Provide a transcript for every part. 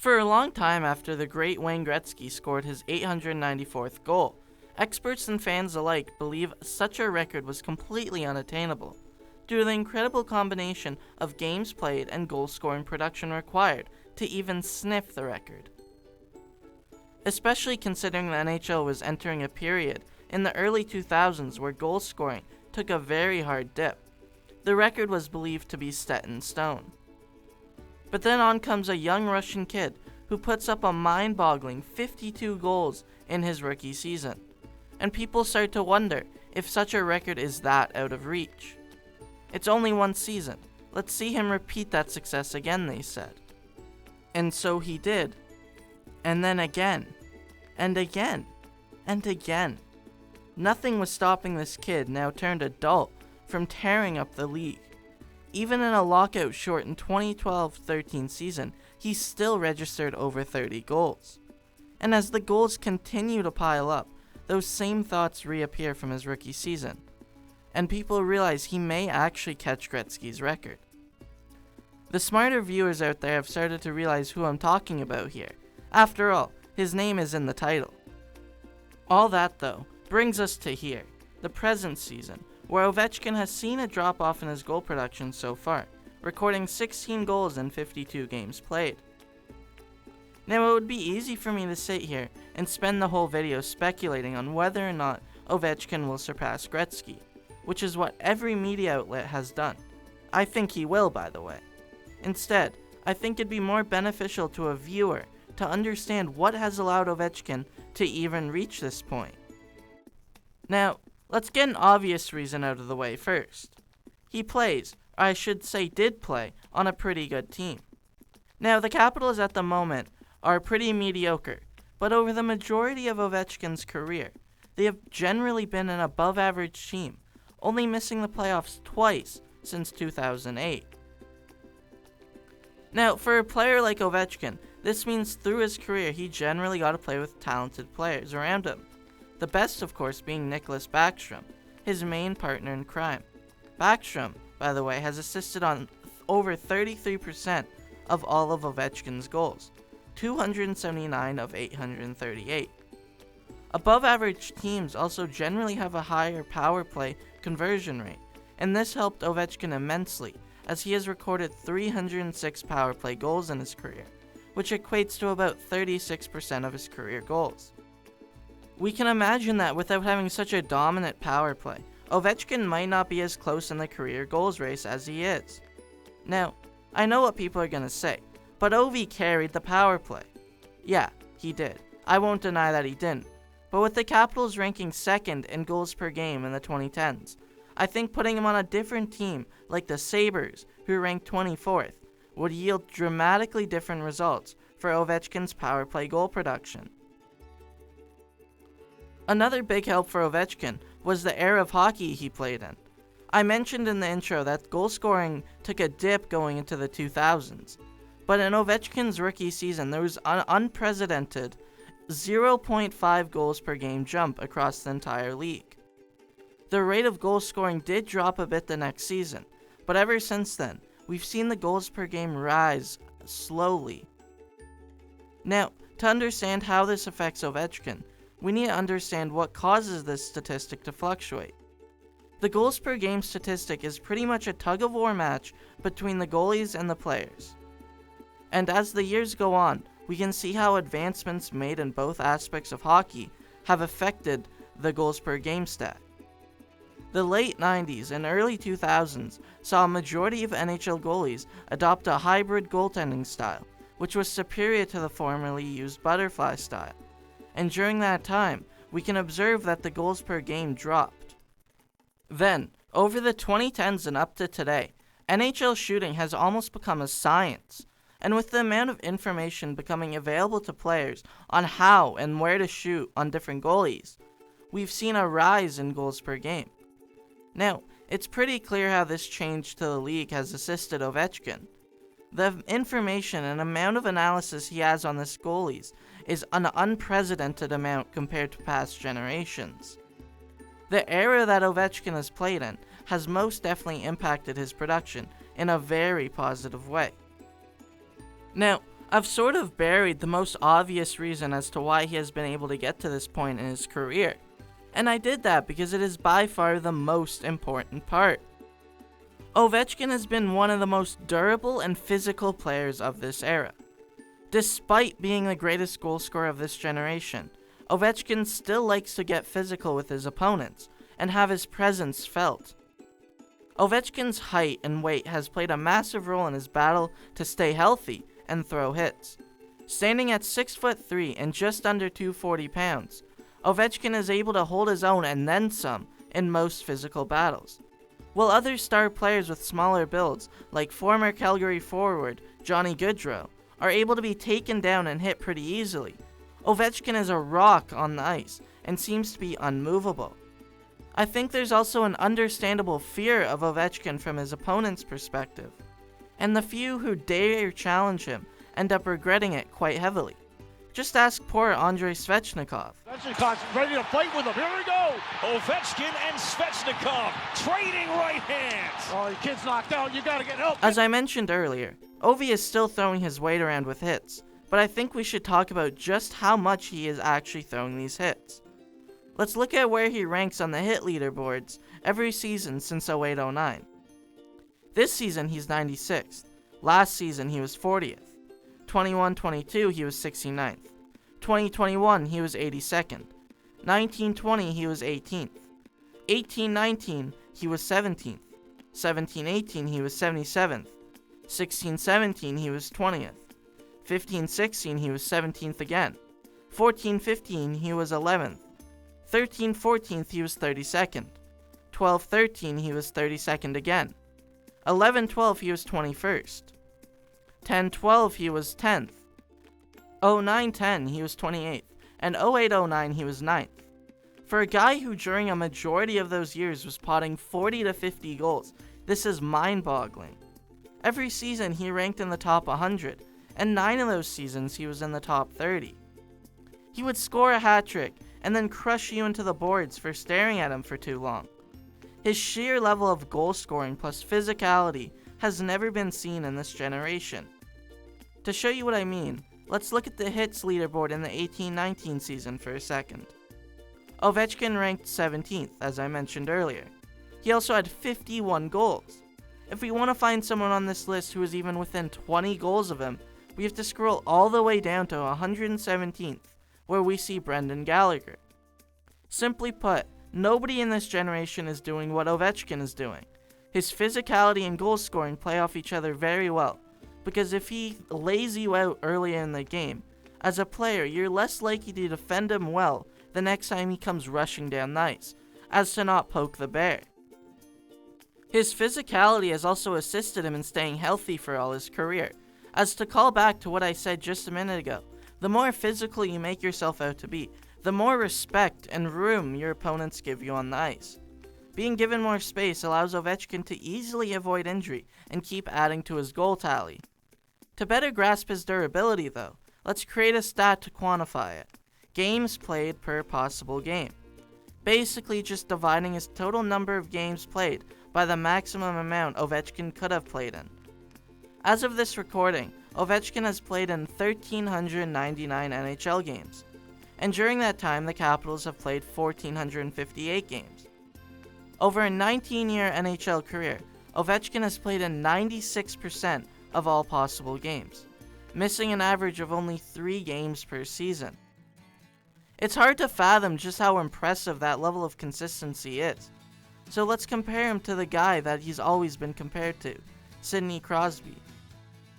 For a long time after the great Wayne Gretzky scored his 894th goal, experts and fans alike believe such a record was completely unattainable, due to the incredible combination of games played and goal-scoring production required to even sniff the record. Especially considering the NHL was entering a period in the early 2000s where goal scoring took a very hard dip, the record was believed to be set in stone. But then on comes a young Russian kid who puts up a mind-boggling 52 goals in his rookie season, and people start to wonder if such a record is that out of reach. It's only one season. Let's see him repeat that success again, they said. And so he did. And then again. And again. And again. Nothing was stopping this kid, now turned adult, from tearing up the league. Even in a lockout-shortened 2012-13 season, he still registered over 30 goals. And as the goals continue to pile up, those same thoughts reappear from his rookie season, and people realize he may actually catch Gretzky's record. The smarter viewers out there have started to realize who I'm talking about here. After all, his name is in the title. All that, though, brings us to here, the present season, where Ovechkin has seen a drop-off in his goal production so far, recording 16 goals in 52 games played. Now, it would be easy for me to sit here and spend the whole video speculating on whether or not Ovechkin will surpass Gretzky, which is what every media outlet has done. I think he will, by the way. Instead, I think it'd be more beneficial to a viewer to understand what has allowed Ovechkin to even reach this point. Now, let's get an obvious reason out of the way first. He plays, or I should say did play, on a pretty good team. Now, the Capitals at the moment are pretty mediocre, but over the majority of Ovechkin's career, they have generally been an above-average team, only missing the playoffs twice since 2008. Now, for a player like Ovechkin, this means through his career he generally got to play with talented players around him. The best, of course, being Nicholas Backstrom, his main partner in crime. Backstrom, by the way, has assisted on over 33% of all of Ovechkin's goals, 279 of 838. Above-average teams also generally have a higher power play conversion rate, and this helped Ovechkin immensely, as he has recorded 306 power play goals in his career, which equates to about 36% of his career goals. We can imagine that without having such a dominant power play, Ovechkin might not be as close in the career goals race as he is. Now, I know what people are going to say, but Ovi carried the power play. Yeah, he did. I won't deny that he didn't. But with the Capitals ranking second in goals per game in the 2010s, I think putting him on a different team, like the Sabres, who ranked 24th, would yield dramatically different results for Ovechkin's power play goal production. Another big help for Ovechkin was the era of hockey he played in. I mentioned in the intro that goal scoring took a dip going into the 2000s, but in Ovechkin's rookie season there was an unprecedented 0.5 goals per game jump across the entire league. The rate of goal scoring did drop a bit the next season, but ever since then, we've seen the goals per game rise slowly. Now, to understand how this affects Ovechkin, we need to understand what causes this statistic to fluctuate. The goals per game statistic is pretty much a tug-of-war match between the goalies and the players. And as the years go on, we can see how advancements made in both aspects of hockey have affected the goals per game stat. The late 90s and early 2000s saw a majority of NHL goalies adopt a hybrid goaltending style, which was superior to the formerly used butterfly style. And during that time, we can observe that the goals per game dropped. Then, over the 2010s and up to today, NHL shooting has almost become a science, and with the amount of information becoming available to players on how and where to shoot on different goalies, we've seen a rise in goals per game. Now, it's pretty clear how this change to the league has assisted Ovechkin. The information and amount of analysis he has on his goalies is an unprecedented amount compared to past generations. The era that Ovechkin has played in has most definitely impacted his production in a very positive way. Now, I've sort of buried the most obvious reason as to why he has been able to get to this point in his career, and I did that because it is by far the most important part. Ovechkin has been one of the most durable and physical players of this era. Despite being the greatest goal scorer of this generation, Ovechkin still likes to get physical with his opponents and have his presence felt. Ovechkin's height and weight has played a massive role in his battle to stay healthy and throw hits. Standing at 6'3" and just under 240 pounds, Ovechkin is able to hold his own and then some in most physical battles. While other star players with smaller builds, like former Calgary forward Johnny Gaudreau, are able to be taken down and hit pretty easily, Ovechkin is a rock on the ice and seems to be unmovable. I think there's also an understandable fear of Ovechkin from his opponent's perspective, and the few who dare challenge him end up regretting it quite heavily. Just ask poor Andrei Svechnikov. Svechnikov's ready to fight with him. Here we go. Ovechkin and Svechnikov trading right hands. Oh, the kid's knocked out. You gotta get help. As I mentioned earlier, Ovi is still throwing his weight around with hits, but I think we should talk about just how much he is actually throwing these hits. Let's look at where he ranks on the hit leaderboards every season since 08-09. This season he's 96th. Last season he was 40th. 21-22 he was 69th. 2021 he was 82nd. 19-20 he was 18th. 18-19 he was 17th. 17-18 he was 77th. 16-17 he was 20th. 15-16 he was 17th again. 14-15 he was 11th. 13-14 he was 32nd. 12-13 he was 32nd again. 11-12 he was 21st. 10-12 he was 10th. 09-10 he was 28th. And 08-09 he was 9th. For a guy who during a majority of those years was potting 40 to 50 goals, this is mind-boggling. Every season he ranked in the top 100, and 9 of those seasons he was in the top 30. He would score a hat-trick and then crush you into the boards for staring at him for too long. His sheer level of goal scoring plus physicality has never been seen in this generation. To show you what I mean, let's look at the hits leaderboard in the 18-19 season for a second. Ovechkin ranked 17th, as I mentioned earlier. He also had 51 goals. If we want to find someone on this list who is even within 20 goals of him, we have to scroll all the way down to 117th, where we see Brendan Gallagher. Simply put, nobody in this generation is doing what Ovechkin is doing. His physicality and goal scoring play off each other very well, because if he lays you out earlier in the game, as a player you're less likely to defend him well the next time he comes rushing down the ice, as to not poke the bear. His physicality has also assisted him in staying healthy for all his career, as to call back to what I said just a minute ago, the more physical you make yourself out to be, the more respect and room your opponents give you on the ice. Being given more space allows Ovechkin to easily avoid injury and keep adding to his goal tally. To better grasp his durability though, let's create a stat to quantify it. Games played per possible game. Basically just dividing his total number of games played by the maximum amount Ovechkin could have played in. As of this recording, Ovechkin has played in 1,399 NHL games, and during that time the Capitals have played 1,458 games. Over a 19-year NHL career, Ovechkin has played in 96% of all possible games, missing an average of only 3 games per season. It's hard to fathom just how impressive that level of consistency is. So let's compare him to the guy that he's always been compared to, Sidney Crosby.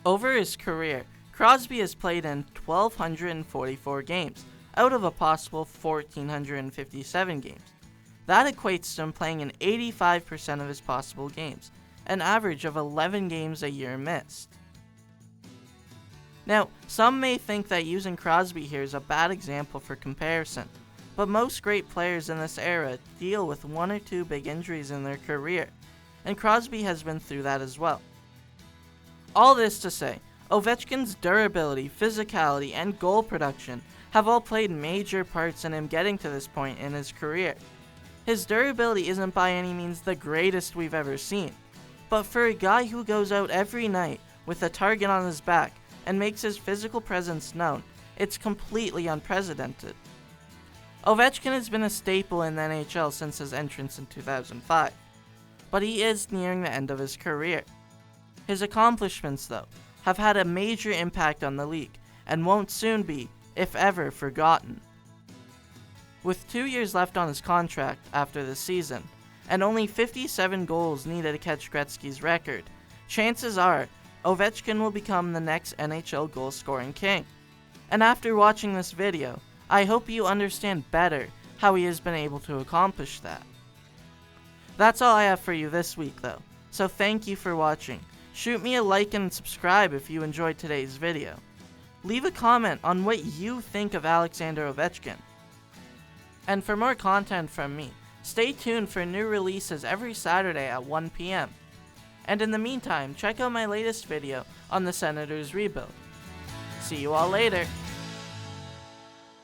Over his career, Crosby has played in 1,244 games, out of a possible 1,457 games. That equates to him playing in 85% of his possible games, an average of 11 games a year missed. Now, some may think that using Crosby here is a bad example for comparison, but most great players in this era deal with 1 or 2 big injuries in their career, and Crosby has been through that as well. All this to say, Ovechkin's durability, physicality, and goal production have all played major parts in him getting to this point in his career. His durability isn't by any means the greatest we've ever seen, but for a guy who goes out every night with a target on his back, and makes his physical presence known, it's completely unprecedented. Ovechkin has been a staple in the NHL since his entrance in 2005, but he is nearing the end of his career. His accomplishments, though, have had a major impact on the league and won't soon be, if ever, forgotten. With 2 years left on his contract after the season, and only 57 goals needed to catch Gretzky's record, chances are Ovechkin will become the next NHL goal-scoring king. And after watching this video, I hope you understand better how he has been able to accomplish that. That's all I have for you this week though, so thank you for watching. Shoot me a like and subscribe if you enjoyed today's video. Leave a comment on what you think of Alexander Ovechkin. And for more content from me, stay tuned for new releases every Saturday at 1 p.m. And in the meantime, check out my latest video on the Senators rebuild. See you all later!